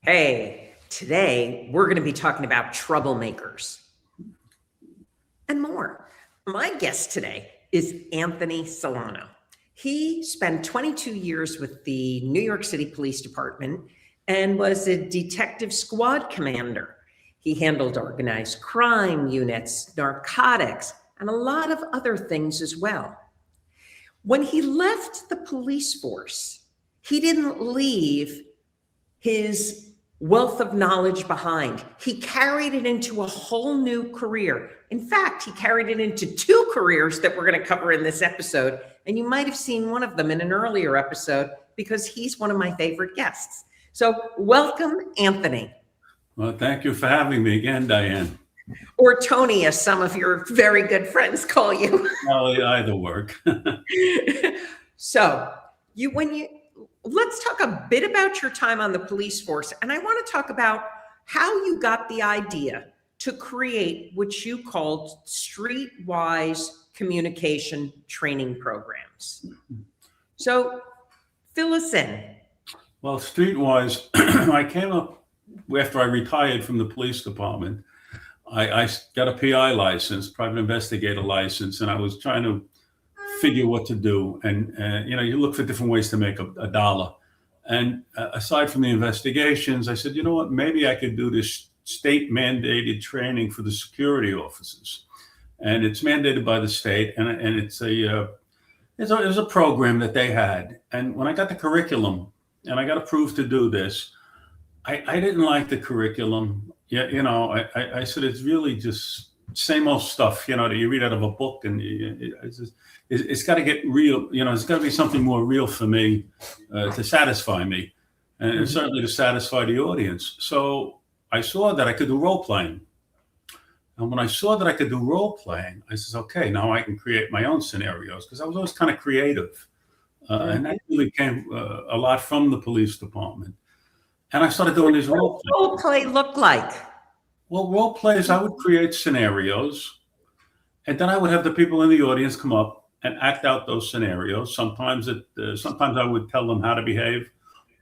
Hey, today we're going to be talking about troublemakers and more. My guest today is Anthony Celano. He spent 22 years with the New York City Police Department and was a detective squad commander. He handled organized crime units, narcotics, and a lot of other things as well. When he left the police force, he didn't leave his wealth of knowledge behind. He carried it into a whole new career. In fact, he carried it into two careers that we're going to cover in this episode. And you might have seen one of them in an earlier episode because he's one of my favorite guests. So welcome, Anthony. Well, thank you for having me again, Diane. Or Tony, as some of your very good friends call you. Well, either work. So let's talk a bit about your time on the police force. And I want to talk about how you got the idea to create what you called StreetWise communication training programs. So fill us in. Well, StreetWise, I came up after I retired from the police department. I got a PI license, private investigator license, and I was trying to figure what to do. And, you look for different ways to make a dollar. And aside from the investigations, I said, you know what, maybe I could do this state mandated training for the security officers. And it's mandated by the state. And it's a program that they had. And when I got the curriculum and I got approved to do this, I didn't like the curriculum. Yeah, I said, it's really just same old stuff, that you read out of a book, and it's got to get real. It's got to be something more real for me to satisfy me, and certainly to satisfy the audience. So I saw that I could do role playing, and when I saw that I could do role playing, I said, okay, now I can create my own scenarios, because I was always kind of creative, and that really came a lot from the police department. And I started doing these role plays. What role play look like? Well, role plays, I would create scenarios, and then I would have the people in the audience come up and act out those scenarios. Sometimes I would tell them how to behave.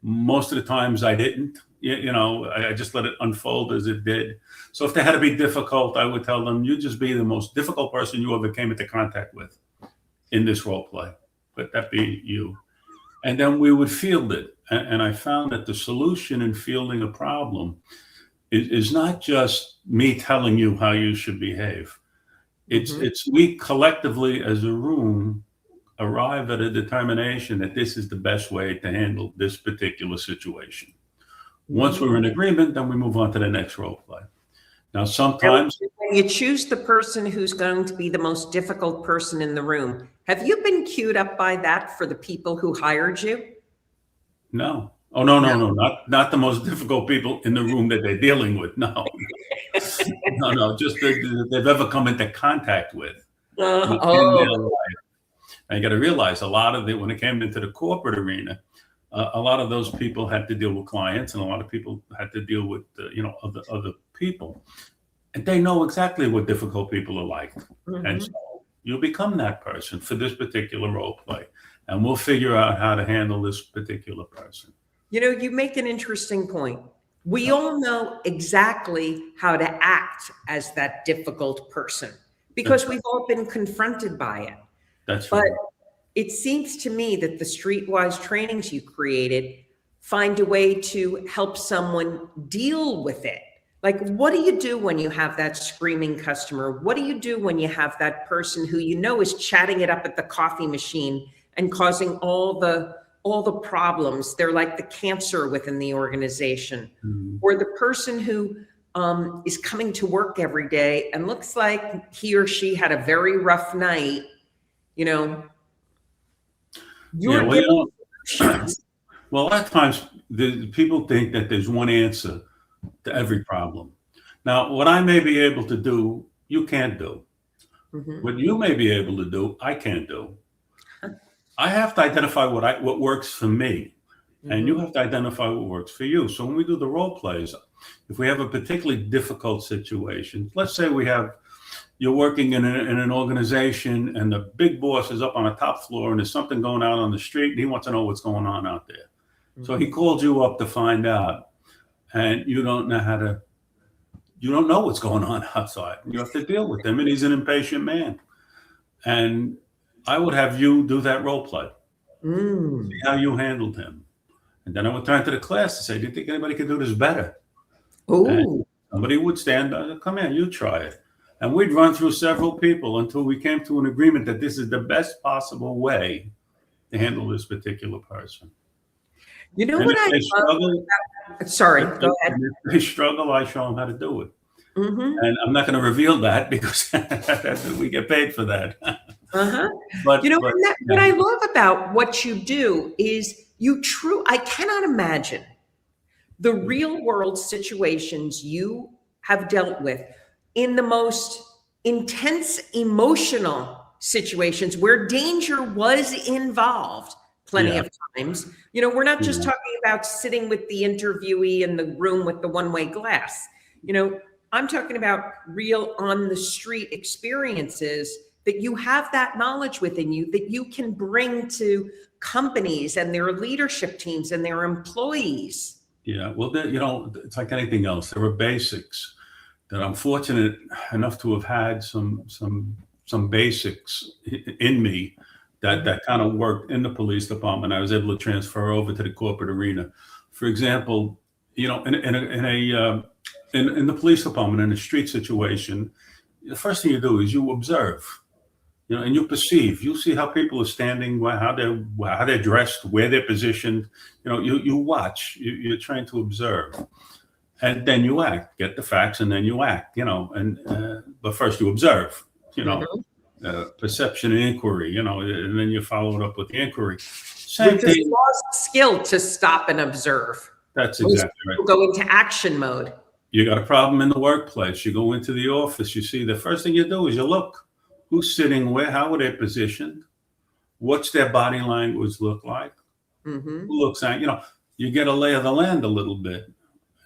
Most of the times I didn't. I just let it unfold as it did. So if they had to be difficult, I would tell them, you just be the most difficult person you ever came into contact with in this role play. Let that be you. And then we would field it. And I found that the solution in fielding a problem is not just me telling you how you should behave. It's we collectively as a room arrive at a determination that this is the best way to handle this particular situation. Once we're in agreement, then we move on to the next role play. Now, sometimes when you choose the person who's going to be the most difficult person in the room, have you been queued up by that for the people who hired you? No. Oh, no, not the most difficult people in the room that they're dealing with. No, no, just that they've ever come into contact with in their life. And you got to realize a lot of it, when it came into the corporate arena, a lot of those people had to deal with clients, and a lot of people had to deal with, other people. And they know exactly what difficult people are like. And so you'll become that person for this particular role play. And we'll figure out how to handle this particular person. You make an interesting point. We all know exactly how to act as that difficult person because we've all been confronted by it. That's right. But it seems to me that the StreetWise trainings you created find a way to help someone deal with it. Like, what do you do when you have that screaming customer? What do you do when you have that person who is chatting it up at the coffee machine and causing all the problems? They're like the cancer within the organization. Or the person who is coming to work every day and looks like he or she had a very rough night. Well, a lot of times the people think that there's one answer to every problem. Now, what I may be able to do, you can't do. What you may be able to do, I can't do. I have to identify what works for me, and you have to identify what works for you. So when we do the role plays, if we have a particularly difficult situation, let's say you're working in an organization and the big boss is up on a top floor and there's something going on the street and he wants to know what's going on out there. So he called you up to find out. and you don't know what's going on outside. You have to deal with him, and he's an impatient man. And I would have you do that role play, Mm. see how you handled him. And then I would turn to the class and say, do you think anybody could do this better? And Oh, somebody would stand up, come here, you try it. And we'd run through several people until we came to an agreement that this is the best possible way to handle this particular person. you know And what if I they love? struggle, Sorry, go ahead. and if they struggle, I show them how to do it. Mm-hmm. And I'm not going to reveal that because we get paid for that. Uh-huh. But You know, but and that, what yeah, I love about what you do is I cannot imagine the real world situations you have dealt with in the most intense emotional situations where danger was involved plenty yeah, of times. You know, we're not just yeah, talking about sitting with the interviewee in the room with the one-way glass. You know, I'm talking about real on the street experiences that you have that knowledge within you that you can bring to companies and their leadership teams and their employees. yeah. Well, it's like anything else. There are basics that I'm fortunate enough to have had some basics in me that kind of worked in the police department. I was able to transfer over to the corporate arena. For example, in the police department in a street situation, the first thing you do is you observe, and you perceive. You see how people are standing, how they're dressed, where they're positioned. You watch. You're trying to observe, and then you act. Get the facts, and then you act. But first you observe. Mhm. Perception and inquiry. And then you follow it up with the inquiry. Same Which is a thing. lost skill to stop and observe. That's Most exactly right. people go into action mode. You got a problem in the workplace. You go into the office. You see the first thing you do is you look. Who's sitting where? How are they positioned? What's their body language look like? Hmm. Who looks at, you get a lay of the land a little bit,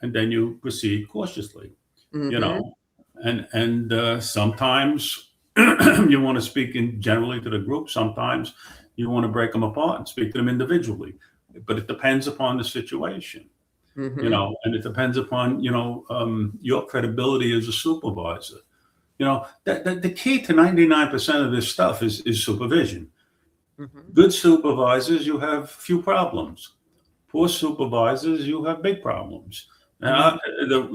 and then you proceed cautiously, you Hmm. know, and sometimes you want to speak in generally to the group. Sometimes you want to break them apart and speak to them individually, but it depends upon the situation, Hmm. and it depends upon, your credibility as a supervisor. The key to 99% of this stuff is supervision. Hmm. Good supervisors, you have few problems. Poor supervisors, you have big problems. And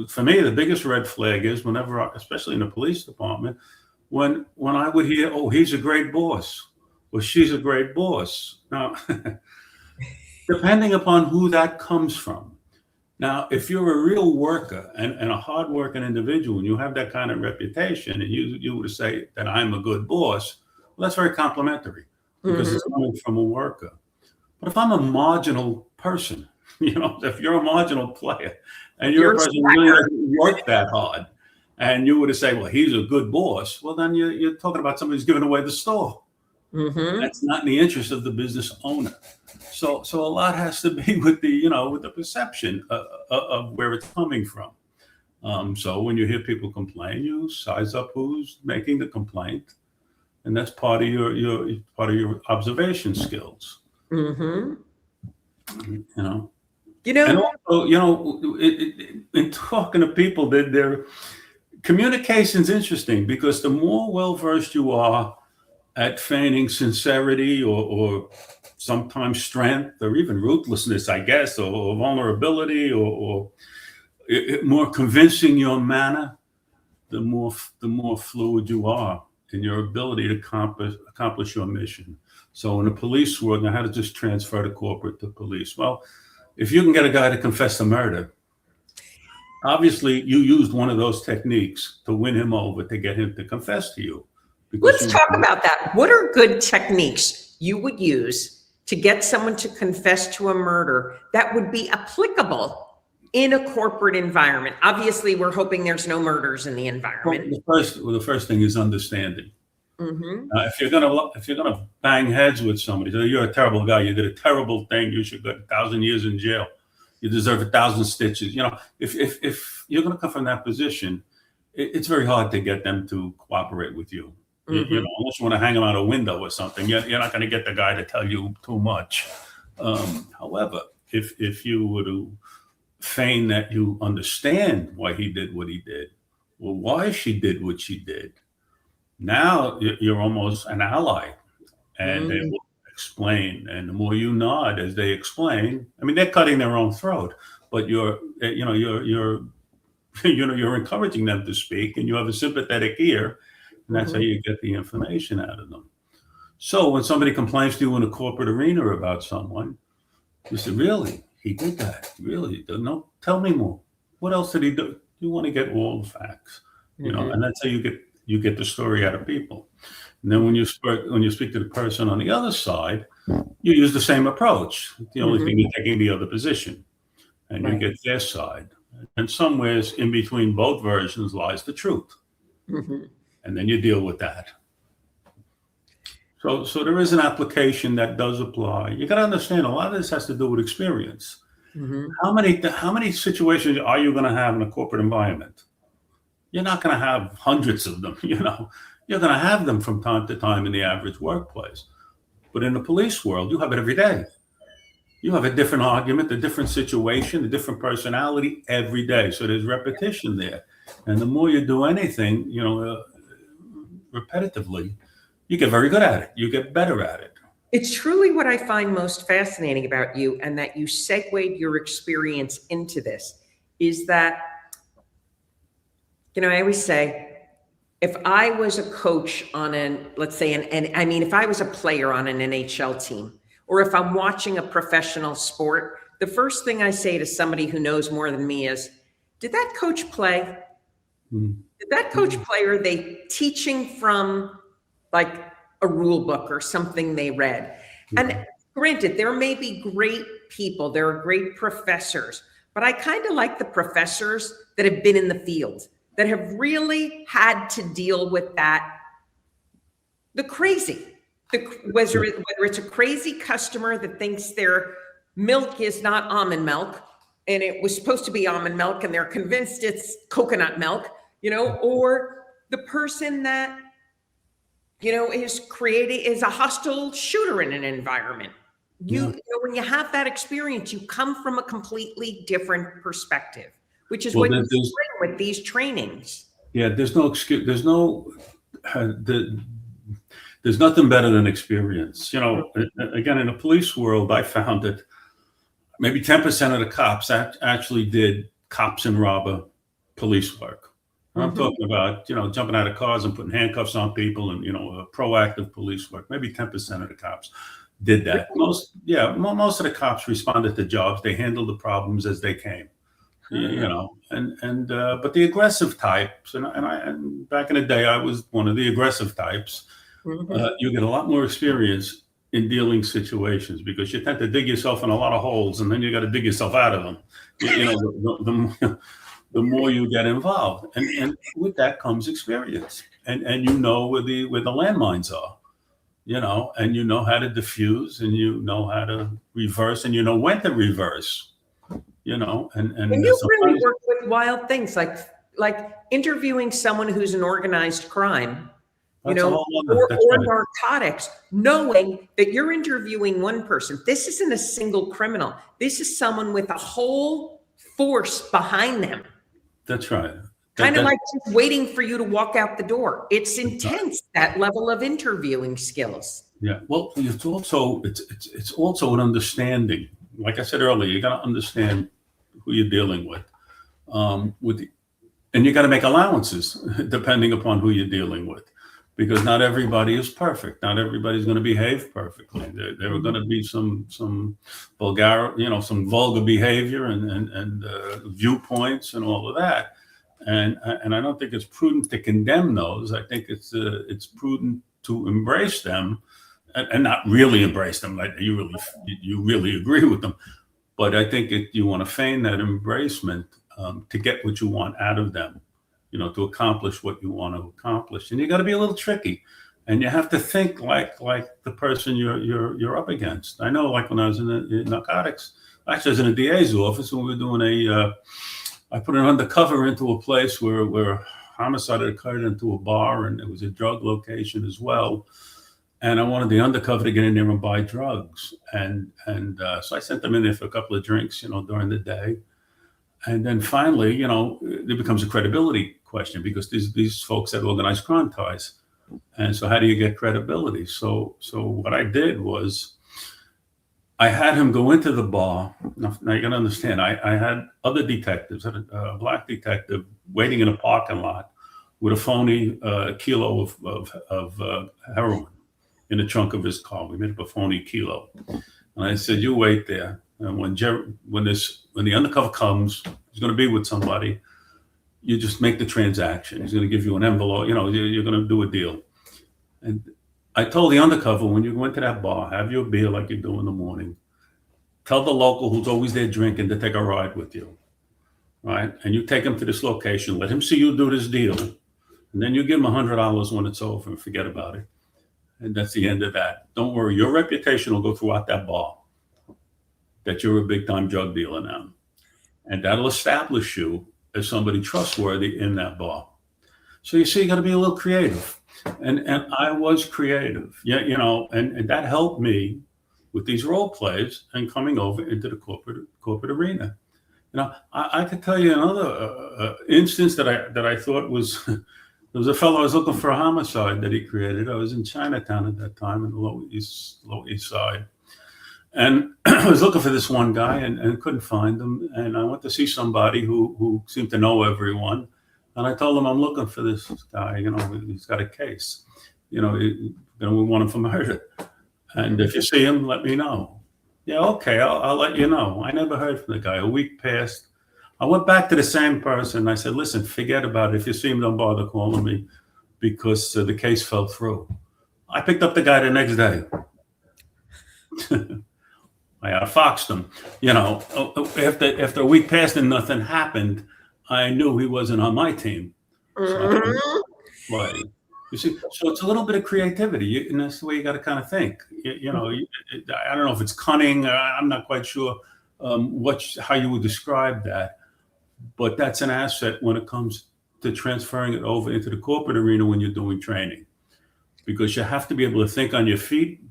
for me, the biggest red flag is whenever, especially in the police department, when I would hear, "Oh, he's a great boss," or "She's a great boss." Now, depending upon who that comes from. Now, if you're a real worker and a hardworking individual, and you have that kind of reputation, and you were to say that I'm a good boss, well, that's very complimentary because Hmm. it's coming from a worker. But if I'm a marginal person, if you're a marginal player and you're You're a a person who really slacker. doesn't work that hard, and you were to say, well, he's a good boss, well, then you're talking about somebody who's giving away the store. Hmm. That's not in the interest of the business owner. So a lot has to be with the perception of where it's coming from. So when you hear people complain, you size up who's making the complaint, and that's part of your observation skills. Hmm. You know, You and know, also, in talking to people, that their communication's interesting because the more well versed you are at feigning sincerity or sometimes strength or even ruthlessness, I guess, or vulnerability, or more convincing your manner, the more fluid you are in your ability to accomplish your mission. So in the police world, now how to just transfer to corporate to police? Well, if you can get a guy to confess to murder, obviously you used one of those techniques to win him over, to get him to confess to you. Because let's talk about that. What are good techniques you would use to get someone to confess to a murder that would be applicable in a corporate environment? Obviously, we're hoping there's no murders in the Well, environment. the first thing is understanding. Hmm. If you're gonna bang heads with somebody, so you're a terrible guy, you did a terrible thing, you should get 1,000 years in jail, you deserve 1,000 stitches. If you're gonna come from that position, it's very hard to get them to cooperate with you. Hmm. Unless you want to hang them out a window or something, you're not going to get the guy to tell you too much. However, if you were to feign that you understand why he did what he did, or why she did what she did. Now you're almost an ally, and they will explain. And the more you nod as they explain, I mean, they're cutting their own throat, but you're you're encouraging them to speak, and you have a sympathetic ear, and that's how you get the information out of them. So when somebody complains to you in a corporate arena about someone, you say, "Really? He did that? Really? No, tell me more. What else did he do?" You want to get all the facts, and that's how you get the story out of people. And then when you speak to the person on the other side, you use the same approach. The only thing you're taking the other position, and you get their side. And somewhere in between both versions lies the truth, and then you deal with that. So there is an application that does apply. You got to understand a lot of this has to do with experience. How many situations are you going to have in a corporate environment? You're not going to have hundreds of them. You're going to have them from time to time in the average workplace. But in the police world, you have it every day. You have a different argument, a different situation, a different personality every day. So there's repetition there. And the more you do anything, repetitively, you get very good at it. You get better at it. It's truly what I find most fascinating about you, and that you segued your experience into this, is that, I always say, if I was a coach on if I was a player on an NHL team, or if I'm watching a professional sport, the first thing I say to somebody who knows more than me is, did that coach play? Did that coach play? Or are they teaching from like a rule book or something they read? And granted, there may be great people, there are great professors, but I kind of like the professors that have been in the field, that have really had to deal with the crazy. Whether it's a crazy customer that thinks their milk is not almond milk and it was supposed to be almond milk and they're convinced it's coconut milk, or the person that, is a hostile shooter in an environment. When you have that experience, you come from a completely different perspective, which is what you bring with these trainings. Yeah, there's no excuse. There's nothing better than experience. Again, in the police world, I found that maybe 10% of the cops actually did cops and robber police work. And I'm talking about, jumping out of cars and putting handcuffs on people and, proactive police work. Maybe 10% of the cops did that. Most of the cops responded to jobs. They handled the problems as they came. But the aggressive types, and back in the day, I was one of the aggressive types. You get a lot more experience in dealing situations because you tend to dig yourself in a lot of holes, and then you got to dig yourself out of them. The more you get involved, and with that comes experience, and where the landmines are, and you know how to diffuse, and you know how to reverse, and you know when to reverse. And you really work with wild things like interviewing someone who's in organized crime, or narcotics, knowing that you're interviewing one person. This isn't a single criminal. This is someone with a whole force behind them. That's right. Kind of like just waiting for you to walk out the door. It's intense, that level of interviewing skills. Yeah. Well, it's also an understanding. Like I said earlier, you got to understand who you're dealing with, and you got to make allowances depending upon who you're dealing with, because not everybody is perfect. Not everybody's going to behave perfectly. There are going to be some vulgar, some vulgar behavior and viewpoints and all of that. And I don't think it's prudent to condemn those. I think it's prudent to embrace them, and not really embrace them like you really agree with them. But I think you want to feign that embracement to get what you want out of them, to accomplish what you want to accomplish. And you got to be a little tricky, and you have to think like the person you're up against. I know, like when I was in narcotics, actually I was in a DA's office when we were doing I put an undercover into a place where homicide had occurred, into a bar, and it was a drug location as well. And I wanted the undercover to get in there and buy drugs. And so I sent them in there for a couple of drinks, during the day. And then finally, you know, it becomes a credibility question because these folks had organized crime ties. And so how do you get credibility? So what I did was I had him go into the bar. Now you got to understand, I had other detectives, I had a black detective waiting in a parking lot with a phony kilo of heroin in the trunk of his car. We made up a phony kilo. And I said, you wait there. And when the undercover comes, he's going to be with somebody. You just make the transaction. He's going to give you an envelope. You know, you're going to do a deal. And I told the undercover, when you go into that bar, have your beer like you do in the morning. Tell the local who's always there drinking to take a ride with you, right? And you take him to this location. Let him see you do this deal. And then you give him $100 when it's over and forget about it. And that's the end of that. Don't worry. Your reputation will go throughout that bar that you're a big-time drug dealer now. And that'll establish you as somebody trustworthy in that bar. So you see, you got to be a little creative. And I was creative. Yeah, you know, and that helped me with these role plays and coming over into the corporate arena. You know, I could tell you another instance that I thought was there was a fellow I was looking for a homicide that he created. I was in Chinatown at that time in the Lower East Side. And I was looking for this one guy and couldn't find him. And I went to see somebody who seemed to know everyone. And I told him, I'm looking for this guy. You know, he's got a case. You know, we want him for murder. And if you see him, let me know. Yeah, okay, I'll let you know. I never heard from the guy. A week passed. I went back to the same person. I said, listen, forget about it. If you see him, don't bother calling me because the case fell through. I picked up the guy the next day. I outfoxed him. You know, after a week passed and nothing happened, I knew he wasn't on my team. But you see, so it's a little bit of creativity, and that's the way you got to kind of think. You know, I don't know if it's cunning. I'm not quite sure how you would describe that, but that's an asset when it comes to transferring it over into the corporate arena when you're doing training, because you have to be able to think on your feet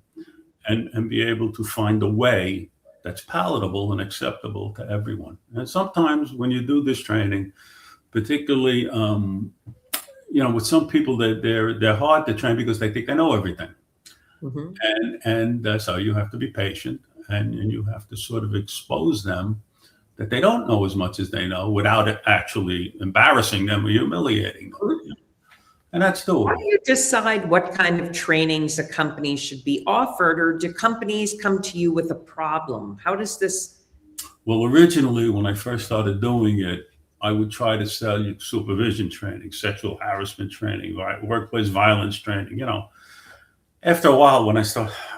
and be able to find a way that's palatable and acceptable to everyone. And sometimes when you do this training, particularly, you know, with some people that they're hard to train because they think they know everything. Mm-hmm. And so you have to be patient and you have to sort of expose them that they don't know as much as they know without it actually embarrassing them or humiliating them. Mm-hmm. And that's doable. How do you decide what kind of trainings a company should be offered, or do companies come to you with a problem? How does this? Well, originally, when I first started doing it, I would try to sell you supervision training, sexual harassment training, workplace violence training. You know, after a while, when I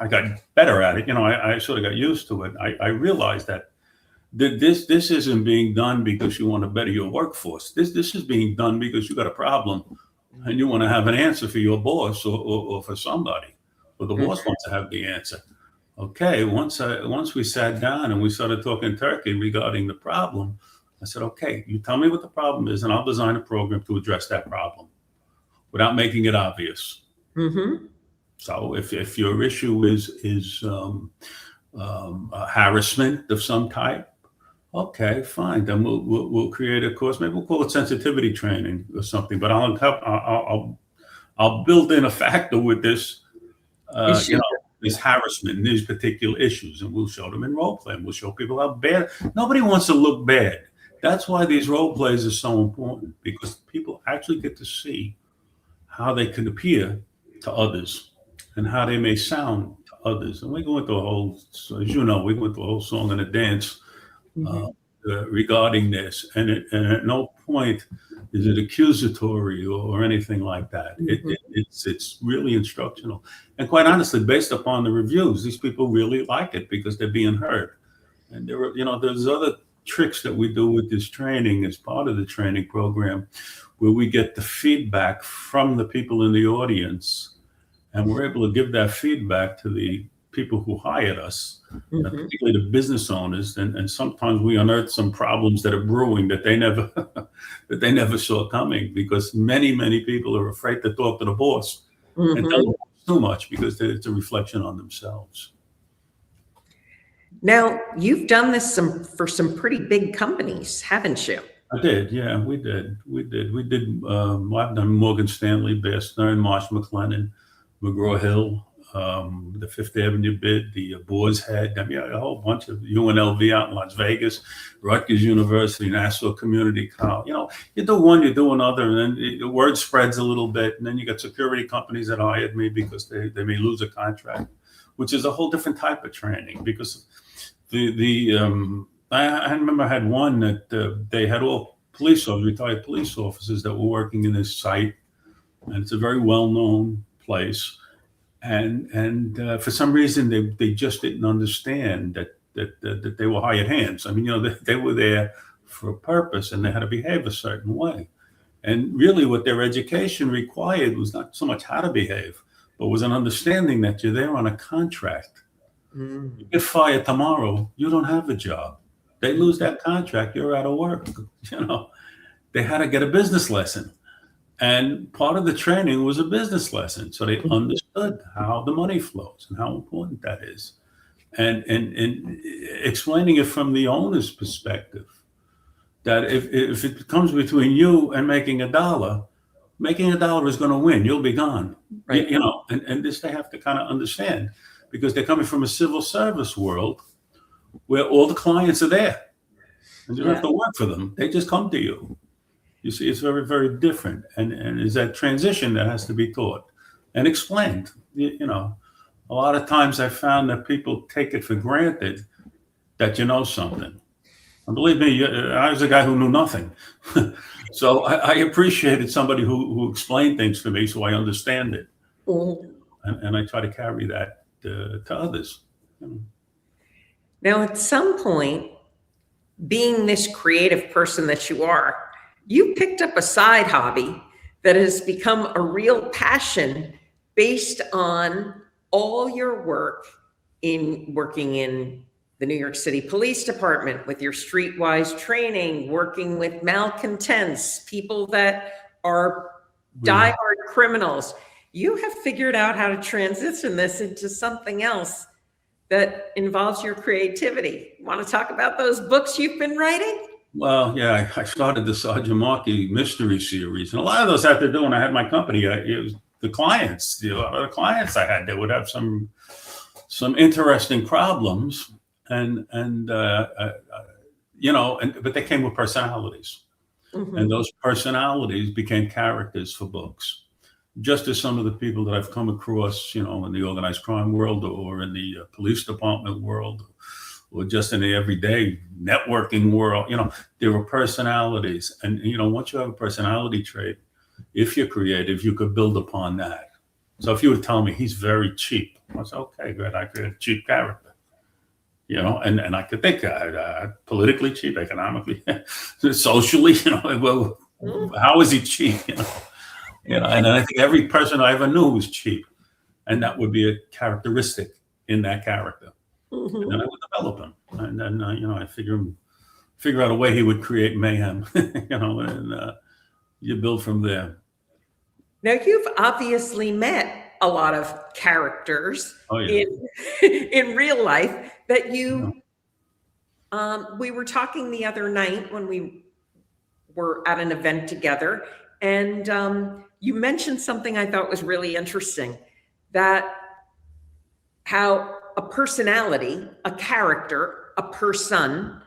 got better at it. You know, I sort of got used to it. I realized that this isn't being done because you want to better your workforce. This is being done because you got a problem. And you want to have an answer for your boss or for somebody, or the boss wants to have the answer. Okay, once we sat down and we started talking turkey regarding the problem, I said, okay, you tell me what the problem is, and I'll design a program to address that problem without making it obvious. Mm-hmm. So if your issue is harassment of some type, okay, fine. Then we'll create a course. Maybe we'll call it sensitivity training or something. But I'll build in a factor with this, you know, this harassment and these particular issues, and we'll show them in role play. And we'll show people how bad. Nobody wants to look bad. That's why these role plays are so important, because people actually get to see how they can appear to others and how they may sound to others. And we go into a whole, as you know, we go into a whole song and a dance. Regarding this, and at no point is it accusatory or anything like that. It's really instructional, and quite honestly, based upon the reviews, these people really like it because they're being heard. And there's other tricks that we do with this training as part of the training program, where we get the feedback from the people in the audience, and we're able to give that feedback to the people who hired us, particularly the business owners, and sometimes we unearth some problems that are brewing that they never saw coming, because many people are afraid to talk to the boss and tell them too much because it's a reflection on themselves. Now, you've done this for some pretty big companies, haven't you? I did, yeah, we did. I've done Morgan Stanley, Bear Stearns, Marsh McLennan, McGraw-Hill, the Fifth Avenue bid, the Boar's Head, I mean, a whole bunch of UNLV out in Las Vegas, Rutgers University, Nassau Community College. You know, you do one, you do another, and then the word spreads a little bit, and then you got security companies that hired me because they may lose a contract, which is a whole different type of training because I remember I had one that they had all retired police officers that were working in this site, and it's a very well-known place. And for some reason, they just didn't understand that they were hired hands. I mean, you know, they were there for a purpose, and they had to behave a certain way. And really, what their education required was not so much how to behave, but was an understanding that you're there on a contract. You get fired tomorrow, you don't have a job. They lose that contract, you're out of work. You know, they had to get a business lesson. And part of the training was a business lesson. So they understood how the money flows and how important that is. And explaining it from the owner's perspective, that if it comes between you and making a dollar is going to win. You'll be gone. Right. You know, and this they have to kind of understand because they're coming from a civil service world where all the clients are there. And you don't have to work for them. They just come to you. You see, it's very, very different. And it's that transition that has to be taught and explained. You know, a lot of times I found that people take it for granted that you know something. And believe me, I was a guy who knew nothing. So I appreciated somebody who explained things to me so I understand it. And I try to carry that to others. You know. Now, at some point, being this creative person that you are, you picked up a side hobby that has become a real passion based on all your work in working in the New York City Police Department with your StreetWise training, working with malcontents, people that are diehard criminals. You have figured out how to transition this into something else that involves your creativity. Want to talk about those books you've been writing? Well, yeah, I started the Sergeant Markey mystery series, and a lot of those had to do when I had my company. It was the clients, a lot of the clients I had, they would have some interesting problems, and you know, but they came with personalities, and those personalities became characters for books. Just as some of the people that I've come across, you know, in the organized crime world or in the police department world, or just in the everyday networking world, you know, there were personalities. And, you know, once you have a personality trait, if you're creative, you could build upon that. So if you would tell me he's very cheap, I was okay, good. I create a cheap character, you know, and I could think politically cheap, economically, socially, you know, well, how is he cheap, you know? You know, and I think every person I ever knew was cheap, and that would be a characteristic in that character. And then I would develop him, and then you know, I figure out a way he would create mayhem, you know, and you build from there. Now, you've obviously met a lot of characters in real life that you. We were talking the other night when we were at an event together, and you mentioned something I thought was really interesting, that how a personality, a character, a person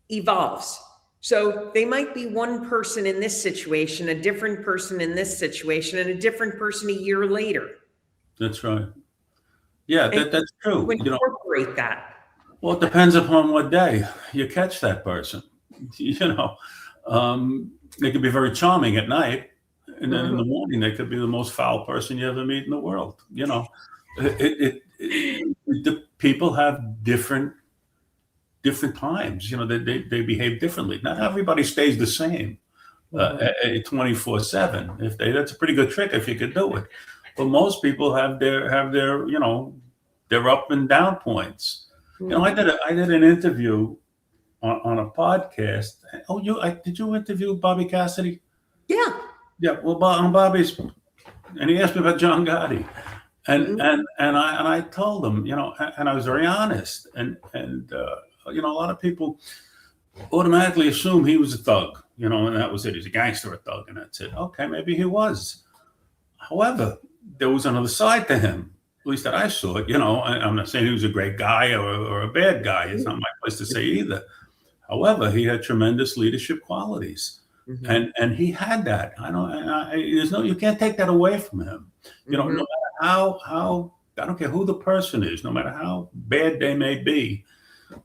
evolves. So they might be one person in this situation, a different person in this situation, and a different person a year later. That's right. Yeah, that's true. To incorporate that. Well, it depends upon what day you catch that person. You know, they could be very charming at night, and then in the morning they could be the most foul person you ever meet in the world. You know, the people have different times. You know, they behave differently. Not everybody stays the same 24/7. That's a pretty good trick if you could do it. But most people have their you know, their up and down points. You know, I did an interview on a podcast. Oh, did you interview Bobby Cassidy? Yeah. Yeah. Well, on Bobby's, and he asked me about John Gotti. And I told him, and I was very honest. And a lot of people automatically assume he was a thug, and that was it. He's a gangster, a thug, and that's it. Okay, maybe he was. However, there was another side to him, at least that I saw it. I'm not saying he was a great guy or a bad guy. It's not my place to say either. However, he had tremendous leadership qualities, and he had that. You can't take that away from him. No matter how I don't care who the person is, no matter how bad they may be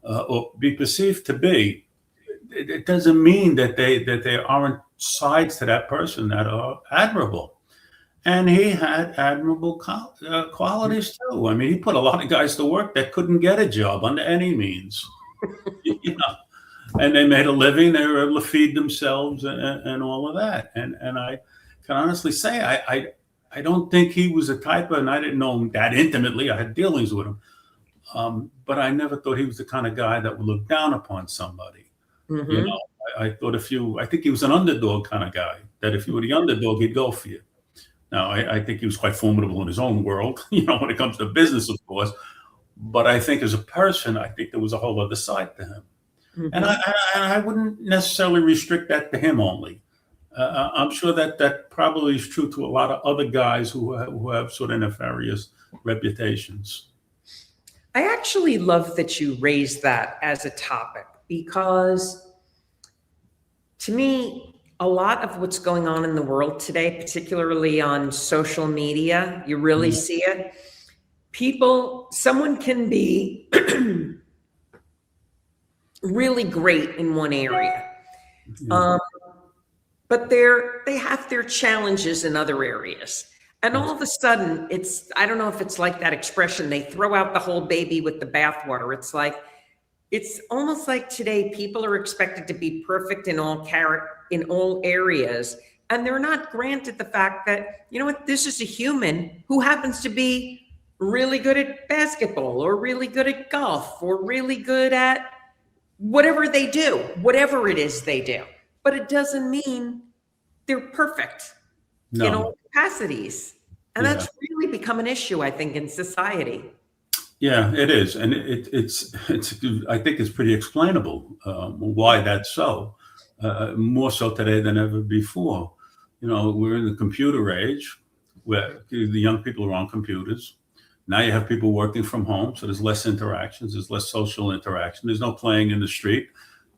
or be perceived to be, it doesn't mean that there aren't sides to that person that are admirable. And he had admirable qualities too. I mean, he put a lot of guys to work that couldn't get a job under any means, and they made a living. They were able to feed themselves and all of that. And I can honestly say, I don't think he was a type of, and I didn't know him that intimately. I had dealings with him. But I never thought he was the kind of guy that would look down upon somebody. I thought I think he was an underdog kind of guy, that if you were the underdog, he'd go for you. Now, I think he was quite formidable in his own world, when it comes to business, of course. But I think as a person, I think there was a whole other side to him. And I wouldn't necessarily restrict that to him only. I'm sure that probably is true to a lot of other guys who have sort of nefarious reputations. I actually love that you raised that as a topic, because to me, a lot of what's going on in the world today, particularly on social media, you really see it. Someone can be really great in one area, but they have their challenges in other areas. And all of a sudden, I don't know if it's like that expression, they throw out the whole baby with the bathwater. It's almost like today people are expected to be perfect in all areas, and they're not granted the fact that, this is a human who happens to be really good at basketball, or really good at golf, or really good at whatever they do, whatever it is they do. But it doesn't mean they're perfect in all capacities. And that's really become an issue, I think, in society. Yeah, it is. And it's I think it's pretty explainable why that's so, more so today than ever before. We're in the computer age where the young people are on computers. Now you have people working from home, so there's less interactions, there's less social interaction, there's no playing in the street,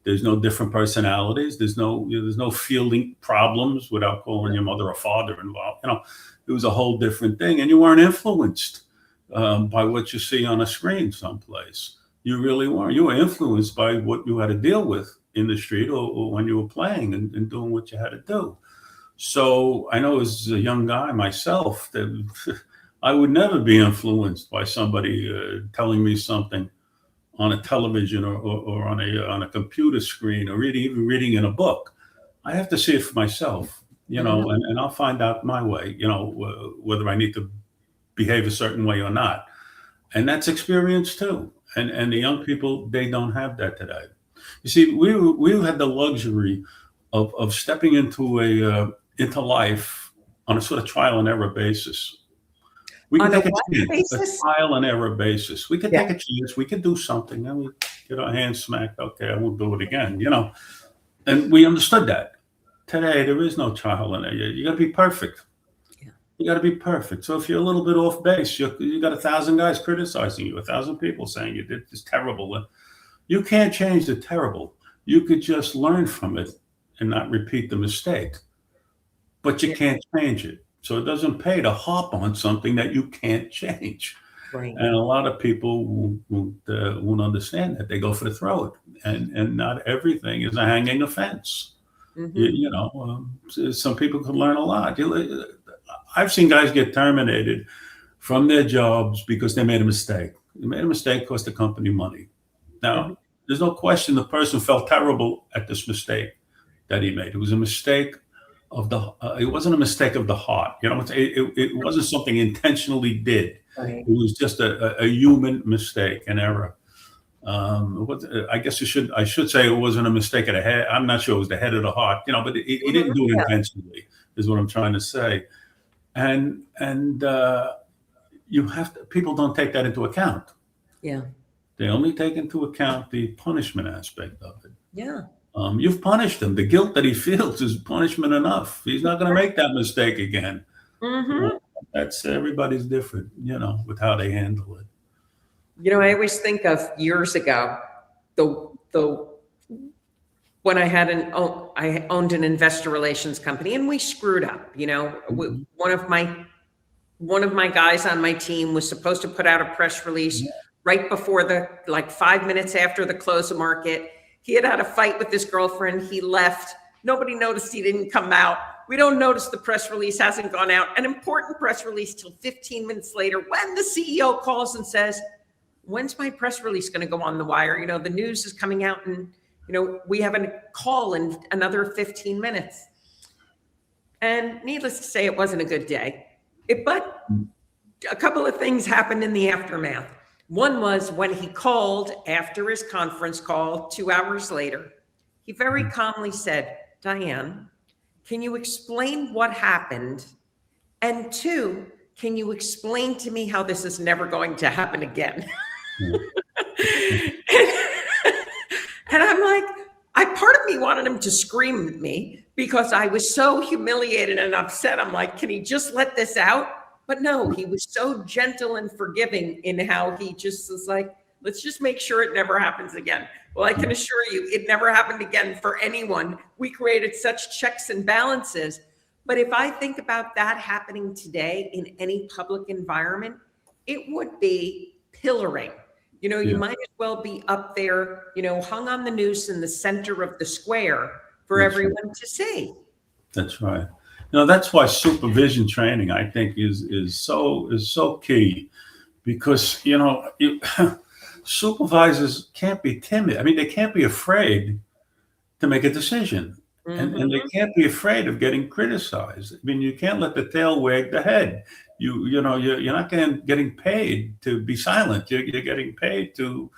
there's no different personalities, there's no fielding problems without calling your mother or father involved. It was a whole different thing, and you weren't influenced by what you see on a screen someplace. You really weren't. You were influenced by what you had to deal with in the street or when you were playing and doing what you had to do. So I know as a young guy myself that I would never be influenced by somebody telling me something on a television or on a computer screen, or even reading in a book. I have to see it for myself, and I'll find out my way, whether I need to behave a certain way or not. And that's experience too. And the young people, they don't have that today. You see, we had the luxury of stepping into life on a sort of trial and error basis. We could take a trial and error basis. We could take a chance. We could do something, and we get our hands smacked. Okay, I won't do it again. And we understood that. Today, there is no trial and error. You got to be perfect. You got to be perfect. So if you're a little bit off base, you got 1,000 guys criticizing you, 1,000 people saying you did this terrible. You can't change the terrible. You could just learn from it and not repeat the mistake. But you can't change it. So it doesn't pay to harp on something that you can't change. Right. And a lot of people won't understand that. They go for the throat. And not everything is a hanging offense. Some people can learn a lot. I've seen guys get terminated from their jobs because they made a mistake. They made a mistake, cost the company money. Now, there's no question the person felt terrible at this mistake that he made. It was a mistake it wasn't a mistake of the heart. It wasn't something he intentionally did. Right. It was just a human mistake, an error. I guess I should say it wasn't a mistake of the head. I'm not sure it was the head of the heart, but he didn't do it intentionally, is what I'm trying to say. And people don't take that into account. Yeah. They only take into account the punishment aspect of it. Yeah. You've punished him. The guilt that he feels is punishment enough. He's not going to make that mistake again. Mm-hmm. That's everybody's different, with how they handle it. I always think of years ago, the when I owned an investor relations company, and we screwed up. Mm-hmm. One of my guys on my team was supposed to put out a press release right before 5 minutes after the close of market. He had a fight with his girlfriend. He left. Nobody noticed he didn't come out. We don't notice the press release hasn't gone out. An important press release till 15 minutes later, when the CEO calls and says, "When's my press release going to go on the wire? The news is coming out, and we have a call in another 15 minutes." And needless to say, it wasn't a good day. But a couple of things happened in the aftermath. One was when he called after his conference call 2 hours later, he very calmly said, "Diane, can you explain what happened? And two, can you explain to me how this is never going to happen again?" And I'm like, part of me wanted him to scream at me because I was so humiliated and upset. I'm like, can he just let this out? But no, he was so gentle and forgiving in how he just was like, let's just make sure it never happens again. Well, I can assure you, it never happened again for anyone. We created such checks and balances. But if I think about that happening today in any public environment, it would be pillaring. You might as well be up there, hung on the noose in the center of the square for everyone to see. That's right. That's why supervision training, I think, is so key, because supervisors can't be timid. I mean, they can't be afraid to make a decision, and they can't be afraid of getting criticized. I mean, you can't let the tail wag the head. You're not getting paid to be silent. You're getting paid to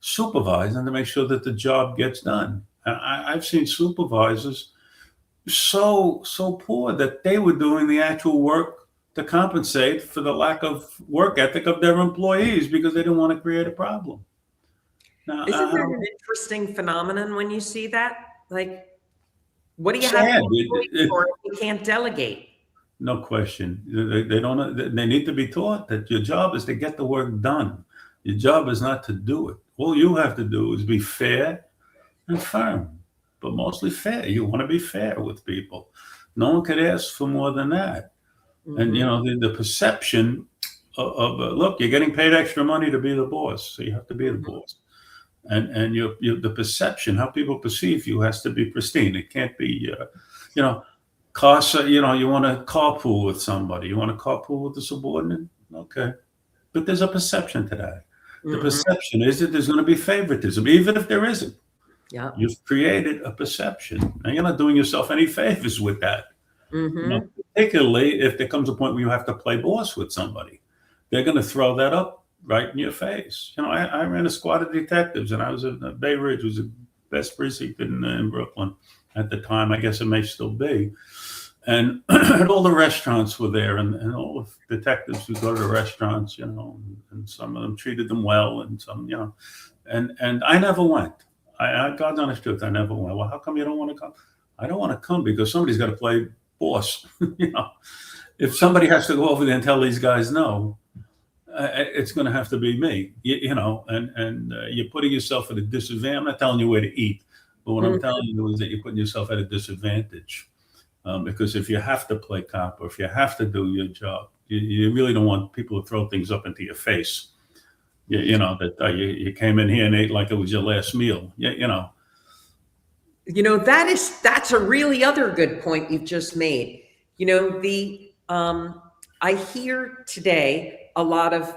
supervise and to make sure that the job gets done. I've seen supervisors so poor that they were doing the actual work to compensate for the lack of work ethic of their employees because they didn't want to create a problem. Now, isn't that an interesting phenomenon when you see that? Like, what do you have for if you can't delegate? No question. They don't. They need to be taught that your job is to get the work done. Your job is not to do it. All you have to do is be fair and firm, but mostly fair. You want to be fair with people. No one could ask for more than that. And the perception of look, you're getting paid extra money to be the boss, so you have to be the boss. And the perception, how people perceive you, has to be pristine. It can't be, cars. You want to carpool with somebody. You want to carpool with a subordinate. Okay, but there's a perception to that. The perception is that there's going to be favoritism, even if there isn't. Yeah, you've created a perception, and you're not doing yourself any favors with that. Particularly if there comes a point where you have to play boss with somebody, they're going to throw that up right in your face. I ran a squad of detectives, and I was in Bay Ridge, was the best precinct in Brooklyn at the time. I guess it may still be. And all the restaurants were there, and all the detectives would go to the restaurants, and some of them treated them well, and some, and I never went. I God's honest truth, I never went. Well, how come you don't want to come? I don't want to come because somebody's got to play boss. If somebody has to go over there and tell these guys no, it's going to have to be me. And you're putting yourself at a disadvantage. I'm not telling you where to eat, but what I'm telling you is that you're putting yourself at a disadvantage. Because if you have to play cop, or if you have to do your job, you really don't want people to throw things up into your face. You came in here and ate like it was your last meal. That's a really other good point you've just made. I hear today a lot of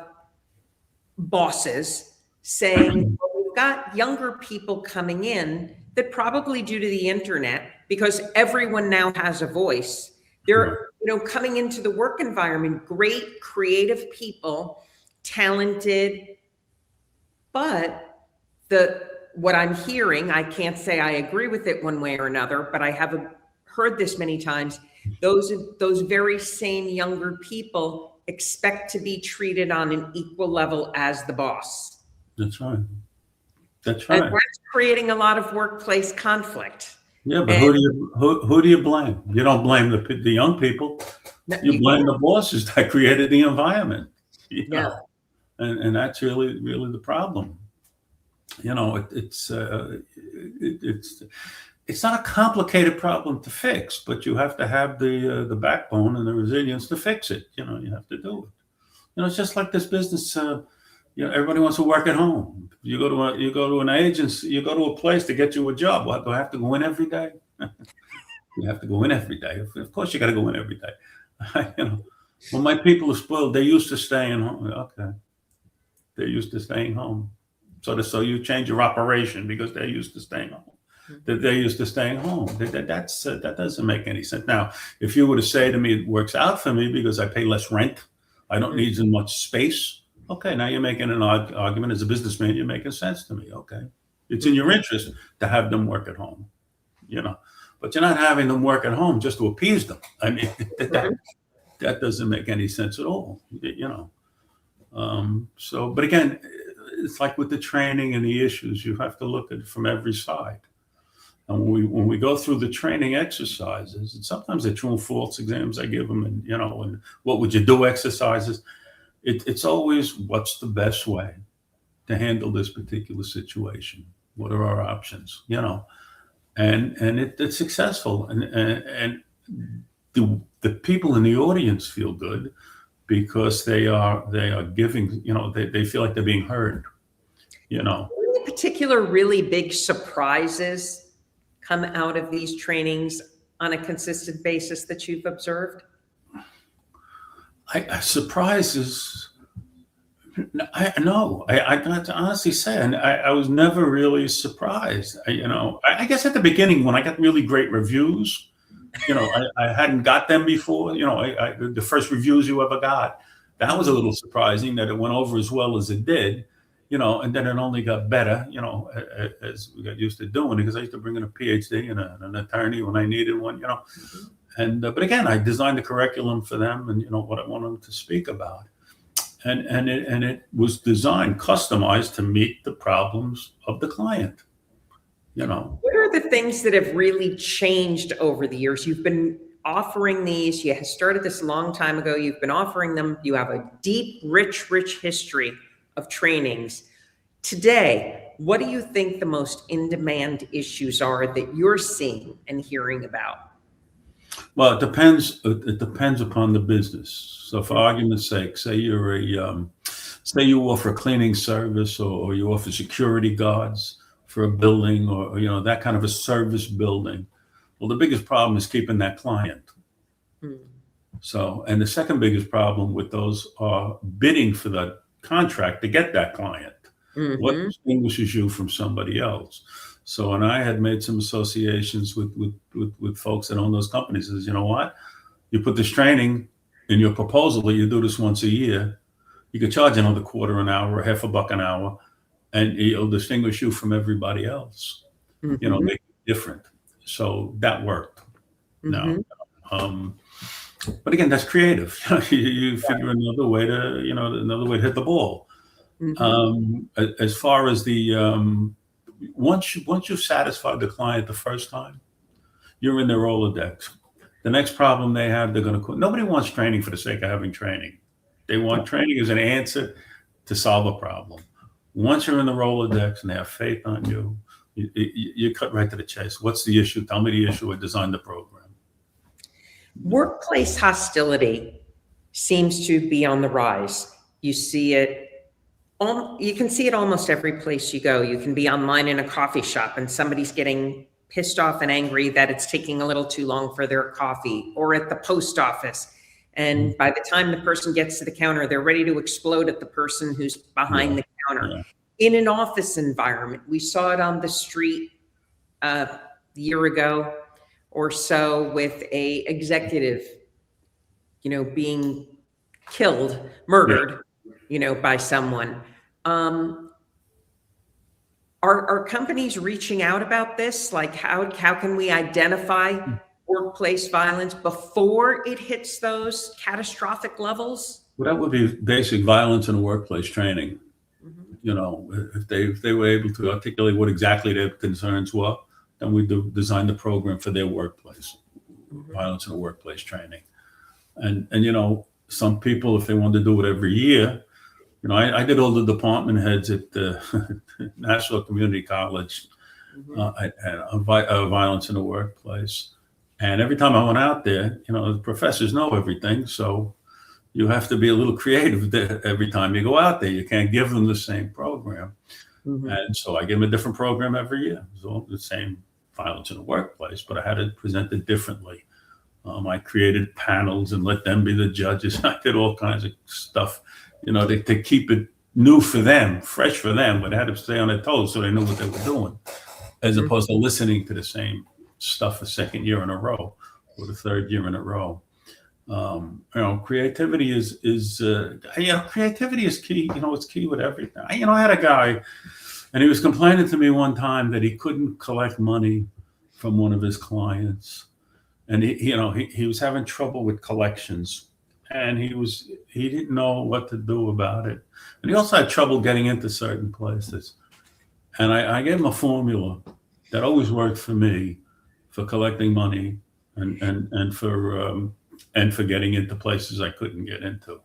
bosses saying, well, we've got younger people coming in that probably due to the internet, because everyone now has a voice. They're, coming into the work environment, great creative people, talented, but what I'm hearing, I can't say I agree with it one way or another, but I have heard this many times. Those very same younger people expect to be treated on an equal level as the boss. That's right. That's And right. that's creating a lot of workplace conflict. Yeah, but And who do you blame? You don't blame the young people. You blame the bosses that created the environment. You no, know? And that's really the problem. You know, it's not a complicated problem to fix, but you have to have the backbone and the resilience to fix it. You know, you have to do it. You know, it's just like this business. You know, everybody wants to work at home. You go to an agency, you go to a place to get you a job. What, do I have to go in every day? You have to go in every day. Of course, you got to go in every day. You know, well, my people are spoiled. They're used to staying home. Okay, they're used to staying home. So you change your operation because they're used to staying home. They're used to staying home. That doesn't make any sense. Now, if you were to say to me, it works out for me because I pay less rent, I don't need as much space. Okay, now you're making an argument as a businessman. You're making sense to me. Okay, it's in your interest to have them work at home, you know, but you're not having them work at home just to appease them. I mean, that doesn't make any sense at all, you know. But again, it's like with the training and the issues, you have to look at it from every side. And when we go through the training exercises, and sometimes they're true and false exams I give them, and you know, and what would you do exercises. It's always what's the best way to handle this particular situation. What are our options? You know, and it's successful, and the people in the audience feel good because they are giving. You know, they feel like they're being heard. You know, any particular really big surprises come out of these trainings on a consistent basis that you've observed? Surprises. No, I got to honestly say, and I was never really surprised. I guess at the beginning when I got really great reviews, you know, I hadn't got them before. You know, the first reviews you ever got, that was a little surprising that it went over as well as it did. You know, and then it only got better. You know, as we got used to doing it, because I used to bring in a PhD and an attorney when I needed one. You know. And but again, I designed the curriculum for them, and you know what I want them to speak about, and it was designed, customized to meet the problems of the client. You know, what are the things that have really changed over the years? You've been offering these. You started this a long time ago. You've been offering them. You have a deep, rich history of trainings. Today, what do you think the most in-demand issues are that you're seeing and hearing about? Well, it depends. It depends upon the business. So, for argument's sake, say you offer a cleaning service, or you offer security guards for a building, or you know that kind of a service building. Well, the biggest problem is keeping that client. So, and the second biggest problem with those are bidding for the contract to get that client. What distinguishes you from somebody else? So, and I had made some associations with folks that own those companies. Says, you know what? You put this training in your proposal, you do this once a year. You can charge another $0.25 an hour, or $0.50 an hour, and it'll distinguish you from everybody else. You know, make it different. So that worked. Now, but again, that's creative. You figure another way to hit the ball. As far as the once you've satisfied the client the first time, you're in their Rolodex. The next problem they have, they're going to quit. Nobody wants training for the sake of having training. They want training as an answer to solve a problem. Once you're in the Rolodex and they have faith on you, you cut right to the chase. What's the issue? Tell me the issue. I designed the program. Workplace hostility seems to be on the rise. You see it. You can see it almost every place you go. You can be online in a coffee shop and somebody's getting pissed off and angry that it's taking a little too long for their coffee, or at the post office. And by the time the person gets to the counter, they're ready to explode at the person who's behind the counter. In an office environment, we saw it on the street a year ago or so with a executive, you know, being killed, murdered, you know, by someone. Are companies reaching out about this? Like how can we identify workplace violence before it hits those catastrophic levels? Well, that would be basic violence in the workplace training. Mhm. You know, if they were able to articulate what exactly their concerns were, then we design the program for their workplace, Mhm. violence in the workplace training. And you know, some people, if they wanted to do it every year, you know, I did all the department heads at the National Community College Mhm. violence in the workplace. And every time I went out there, you know, the professors know everything, so you have to be a little creative every time you go out there. You can't give them the same program. Mhm. And so I give them a different program every year. It was all the same violence in the workplace, but I had it presented differently. I created panels and let them be the judges. I did all kinds of stuff, you know, to keep it new for them, fresh for them, but they had to stay on their toes so they knew what they were doing, as Mhm. opposed to listening to the same stuff a second year in a row or the third year in a row. You know, creativity is you know, creativity is key. You know, it's key with everything. You know, I had a guy, and he was complaining to me one time that he couldn't collect money from one of his clients, and you know, he was having trouble with collections, and he didn't know what to do about it, and he also had trouble getting into certain places. And I gave him a formula that always worked for me for collecting money and for getting into places I couldn't get into.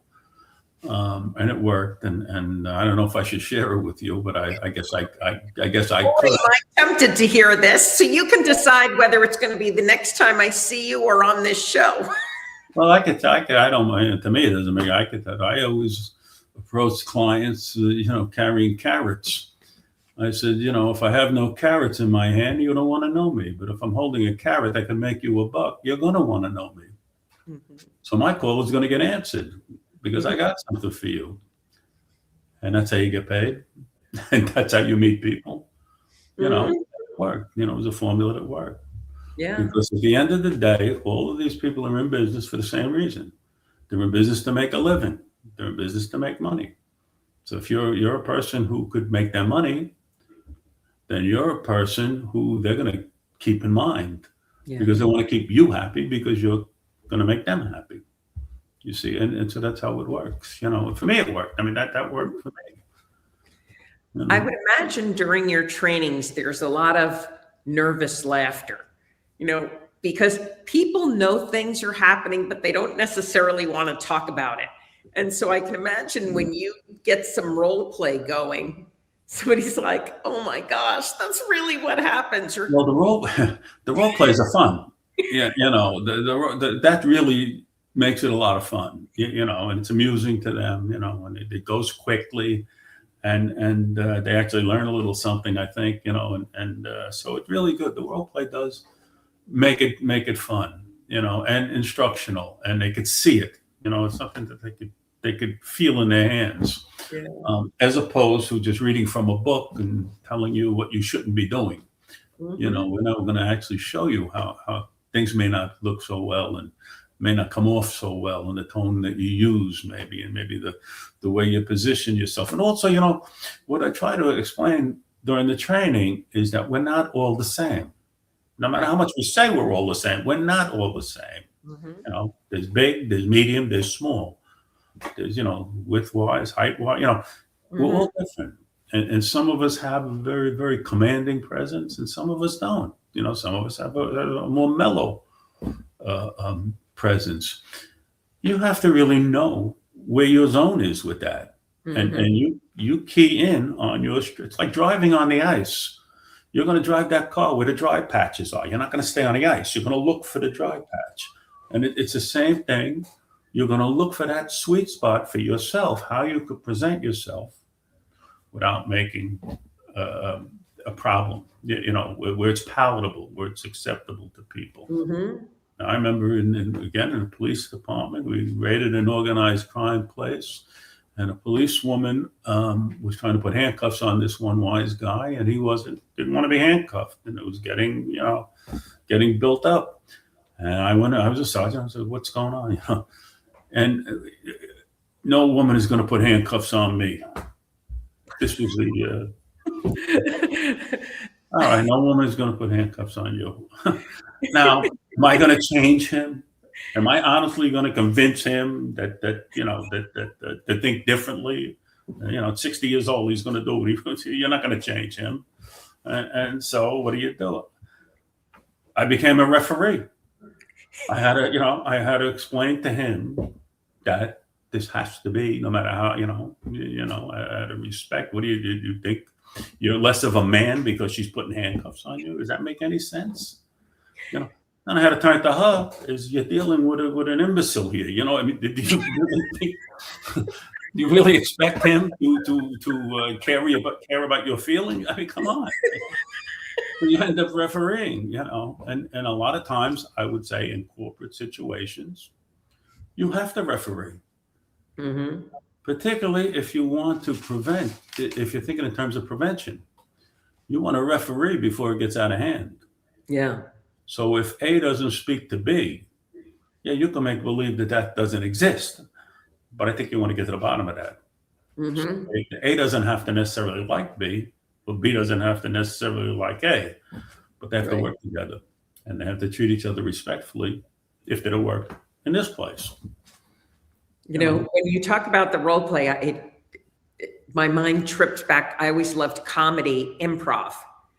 And it worked. And I don't know if I should share it with you, but I guess I guess I Boy, could. am I tempted to hear this. So you can decide whether it's going to be the next time I see you or on this show. Well, I don't mind. To me, it doesn't make. I always approach clients, you know, carrying carrots. I said, you know, if I have no carrots in my hand, you don't want to know me. But if I'm holding a carrot that can make you a buck, you're going to want to know me. Mhm. So my call is going to get answered because I got something for you. And that's how you get paid. And that's how you meet people. You know, Mhm. it worked. You know, it was a formula that worked. Yeah. Because at the end of the day, all of these people are in business for the same reason. They're in business to make a living. They're in business to make money. So if you're a person who could make that money, then you're a person who they're going to keep in mind Yeah. because they want to keep you happy because you're going to make them happy. You see, and so that's how it works. You know, for me, it worked. I mean, that worked for me. You I know? would imagine during your trainings, there's a lot of nervous laughter, you know, because people know things are happening, but they don't necessarily want to talk about it. And so I can imagine when you get some role play going, somebody's like, oh my gosh, that's really what happens. Or, Well, the role plays are fun. Yeah, you know, that really makes it a lot of fun. You know, and it's amusing to them. You know, and it goes quickly, and they actually learn a little something. I think, you know, and so it's really good. The role play does make it fun. You know, and instructional, and they could see it. You know, it's something that they could feel in their hands, yeah. as opposed to just reading from a book and telling you what you shouldn't be doing. You know, Mhm. we're now going to actually show you how things may not look so well and may not come off so well, and the tone that you use maybe, and maybe the way you position yourself. And also, you know, what I try to explain during the training is that we're not all the same. No matter how Right. much we say we're all the same, we're not all the same. Mhm. You know, there's big, there's medium, there's small. There's, you know, width wise, height wise, you know, we're Mhm. all different. And some of us have a very, very commanding presence, and some of us don't. You know, some of us have a more mellow presence. You have to really know where your zone is with that, Mhm. and you key in on your. It's like driving on the ice. You're going to drive that car where the dry patches are. You're not going to stay on the ice. You're going to look for the dry patch, and it's the same thing. You're going to look for that sweet spot for yourself, how you could present yourself without making uh, a problem. You know, where it's palatable, where it's acceptable to people. Mhm. I remember again in the police department, we raided an organized crime place, and a policewoman was trying to put handcuffs on this one wise guy, and he didn't want to be handcuffed, and it was getting built up. And I was a sergeant. I said, "What's going on?" You know, and no woman is going to put handcuffs on me. This was the all right. No woman is going to put handcuffs on you. Now, am I going to change him? Am I honestly going to convince him that to think differently? At 60 years old, he's going to do it. You're not going to change him. And so what do you do? I became a referee. I had to explain to him that this has to be, no matter how, I had to respect. What do you think? You're less of a man because she's putting handcuffs on you? Does that make any sense? And I had to turn to her, is you're dealing with an imbecile here. I mean, did you really think, do you really expect him to care about your feelings? I mean, come on. You end up refereeing, and a lot of times I would say in corporate situations, you have to referee. Mm-hmm. Particularly if you want to prevent, if you're thinking in terms of prevention, you want to referee before it gets out of hand. Yeah. So if A doesn't speak to B, you can make believe that doesn't exist. But I think you want to get to the bottom of that. Mm-hmm. So A doesn't have to necessarily like B, but B doesn't have to necessarily like A. But they have to work together. And they have to treat each other respectfully if they'll work in this place. When you talk about the role play, my mind tripped back. I always loved comedy, improv.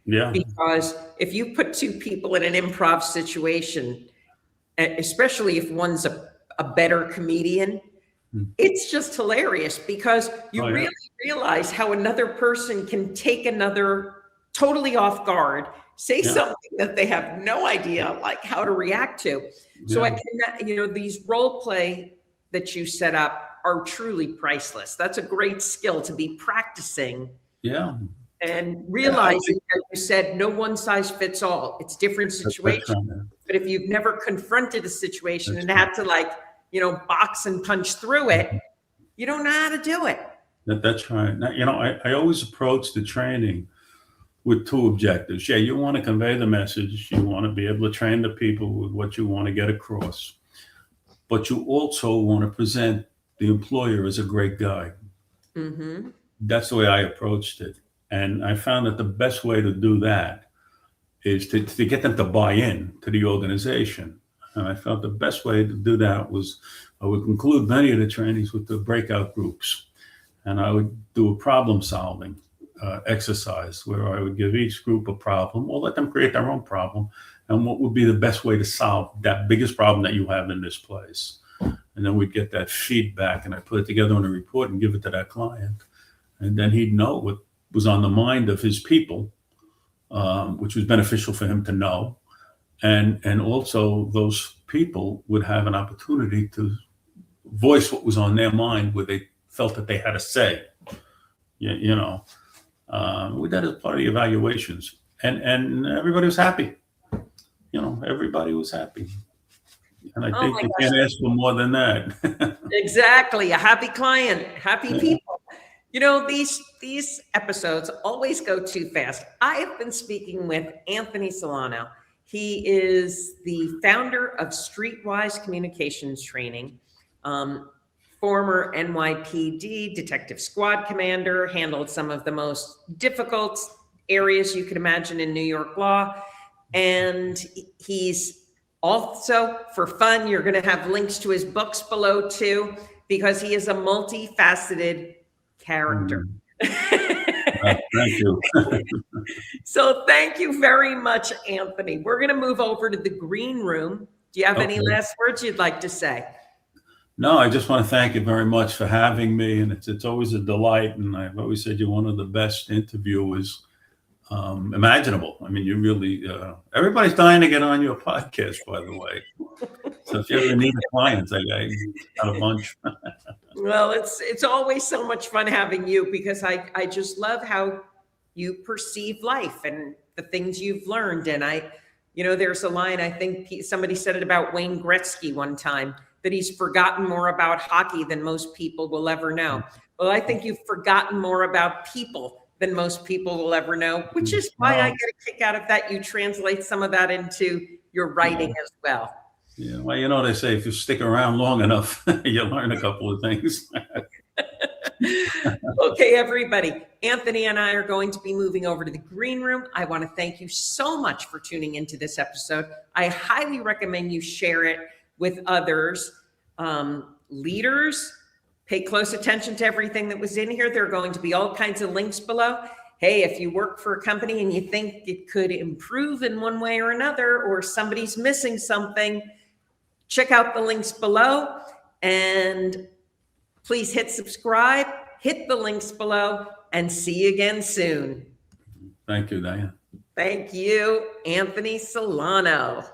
Yeah. Because if you put two people in an improv situation, especially if one's a better comedian, it's just hilarious because you really realize how another person can take another totally off guard, say something that they have no idea like how to react to. So I can, these role play that you set up are truly priceless. That's a great skill to be practicing. Yeah. And realizing, as you said, no one size fits all. It's different situations. But if you've never confronted a situation and had to box and punch through it, you don't know how to do it. That's right. Now, I always approach the training with two objectives. Yeah, you want to convey the message. You want to be able to train the people with what you want to get across. But you also want to present the employer as a great guy. Mm-hmm. That's the way I approached it. And I found that the best way to do that is to get them to buy in to the organization. And I felt the best way to do that was I would conclude many of the trainings with the breakout groups. And I would do a problem solving exercise where I would give each group a problem or let them create their own problem. And what would be the best way to solve that biggest problem that you have in this place? And then we'd get that feedback and I put it together in a report and give it to that client. And then he'd know what was on the mind of his people, which was beneficial for him to know. And also those people would have an opportunity to voice what was on their mind where they felt that they had a say. We did as part of the evaluations. And everybody was happy. Everybody was happy. And I think you can't ask for more than that. Exactly. A happy client, happy people. These episodes always go too fast. I have been speaking with Anthony Celano. He is the founder of StreetWise Communications Training, former NYPD Detective Squad Commander, handled some of the most difficult areas you could imagine in New York law. And he's also, for fun, you're going to have links to his books below too, because he is a multifaceted character. Thank you. So thank you very much, Anthony. We're going to move over to the green room. Do you have any last words you'd like to say? No, I just want to thank you very much for having me. And it's always a delight. And I've always said you're one of the best interviewers imaginable. I mean, you really, everybody's dying to get on your podcast, by the way. So if you ever need clients, I got a bunch. Well, it's always so much fun having you because I just love how you perceive life and the things you've learned. And there's a line, I think somebody said it about Wayne Gretzky one time, that he's forgotten more about hockey than most people will ever know. Well, I think you've forgotten more about people than most people will ever know, which is why I get a kick out of that. You translate some of that into your writing as well. Yeah, well, they say if you stick around long enough, you learn a couple of things. Okay, everybody. Anthony and I are going to be moving over to the green room. I want to thank you so much for tuning into this episode. I highly recommend you share it with others. Leaders, pay close attention to everything that was in here. There are going to be all kinds of links below. Hey, if you work for a company and you think it could improve in one way or another, or somebody's missing something, check out the links below, and please hit subscribe, hit the links below, and see you again soon. Thank you, Diane. Thank you, Anthony Celano.